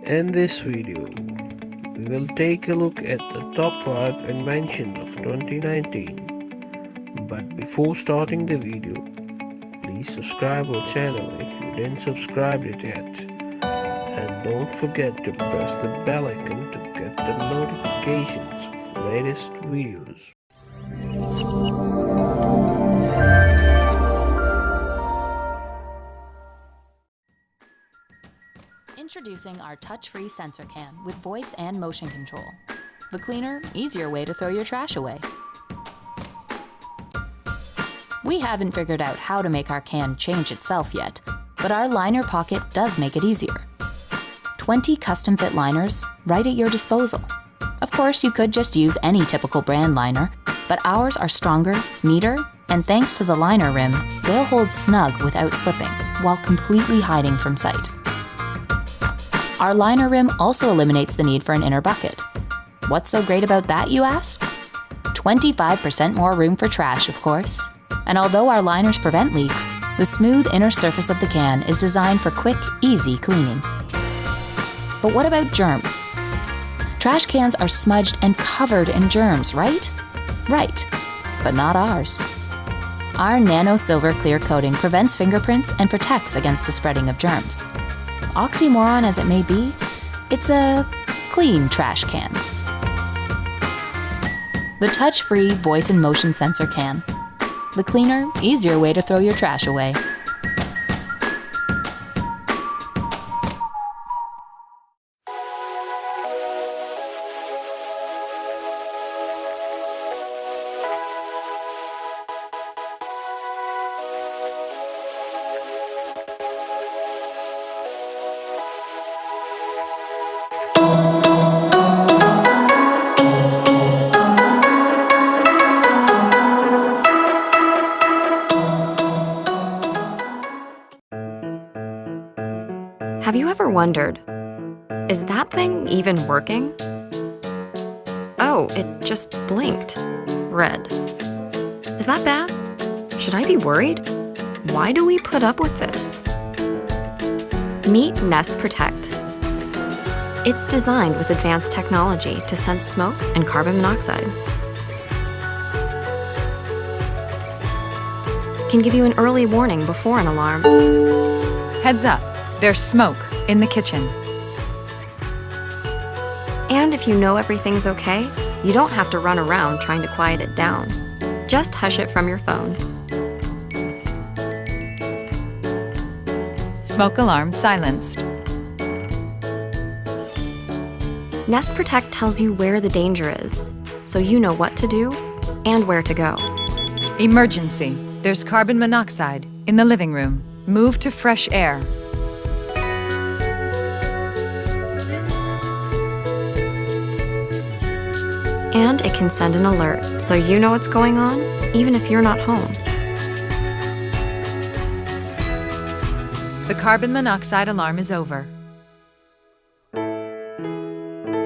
In this video, we will take a look at the top 5 inventions of 2019. But before starting the video, please subscribe our channel if you didn't subscribe it yet. And don't forget to press the bell icon to get the notifications of the latest videos. Introducing our touch-free sensor can with voice and motion control. The cleaner, easier way to throw your trash away. We haven't figured out how to make our can change itself yet, but our liner pocket does make it easier. 20 custom-fit liners right at your disposal. Of course, you could just use any typical brand liner, but ours are stronger, neater, and thanks to the liner rim, they'll hold snug without slipping, while completely hiding from sight. Our liner rim also eliminates the need for an inner bucket. What's so great about that, you ask? 25% more room for trash, of course. And although our liners prevent leaks, the smooth inner surface of the can is designed for quick, easy cleaning. But what about germs? Trash cans are smudged and covered in germs, right? Right, but not ours. Our nano-silver clear coating prevents fingerprints and protects against the spreading of germs. Oxymoron as it may be, it's a clean trash can. The touch-free voice and motion sensor can. The cleaner, easier way to throw your trash away. Have you ever wondered, is that thing even working? Oh, it just blinked. Red. Is that bad? Should I be worried? Why do we put up with this? Meet Nest Protect. It's designed with advanced technology to sense smoke and carbon monoxide. Can give you an early warning before an alarm. Heads up. There's smoke in the kitchen. And if you know everything's okay, you don't have to run around trying to quiet it down. Just hush it from your phone. Smoke alarm silenced. Nest Protect tells you where the danger is, so you know what to do and where to go. Emergency. There's carbon monoxide in the living room. Move to fresh air. And it can send an alert, so you know what's going on, even if you're not home. The carbon monoxide alarm is over.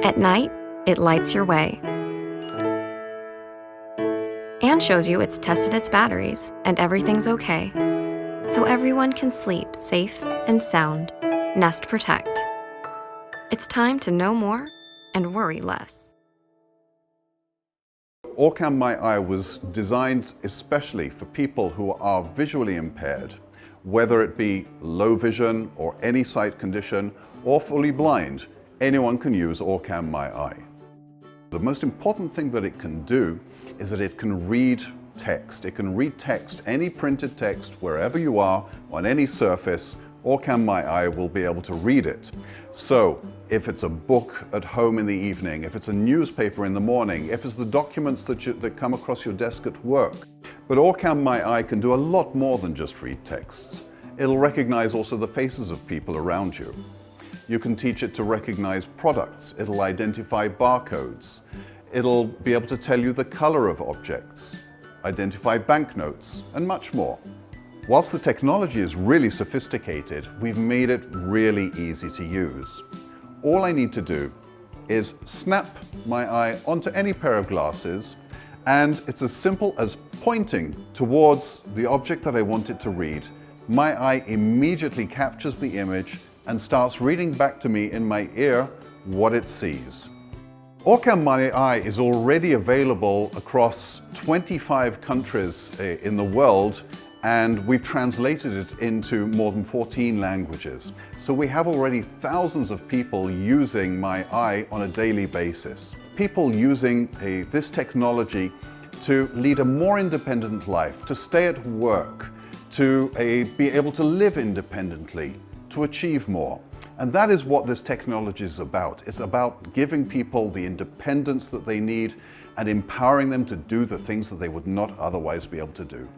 At night, it lights your way. And shows you it's tested its batteries and everything's okay. So everyone can sleep safe and sound. Nest Protect. It's time to know more and worry less. Orcam My Eye was designed especially for people who are visually impaired, whether it be low vision or any sight condition or fully blind. Anyone can use Orcam My Eye. The most important thing that it can do is that it can read text. It can read text, any printed text, wherever you are, on any surface. Orcam My Eye will be able to read it. So, if it's a book at home in the evening, if it's a newspaper in the morning, if it's the documents that come across your desk at work. But Orcam My Eye can do a lot more than just read text. It'll recognize also the faces of people around you. You can teach it to recognize products. It'll identify barcodes. It'll be able to tell you the color of objects, identify banknotes, and much more. Whilst the technology is really sophisticated, we've made it really easy to use. All I need to do is snap my eye onto any pair of glasses, and it's as simple as pointing towards the object that I want it to read. My eye immediately captures the image and starts reading back to me in my ear what it sees. Orcam My AI is already available across 25 countries in the world, and we've translated it into more than 14 languages. So we have already thousands of people using My AI on a daily basis. People using this technology to lead a more independent life, to stay at work, to be able to live independently, to achieve more. And that is what this technology is about. It's about giving people the independence that they need and empowering them to do the things that they would not otherwise be able to do.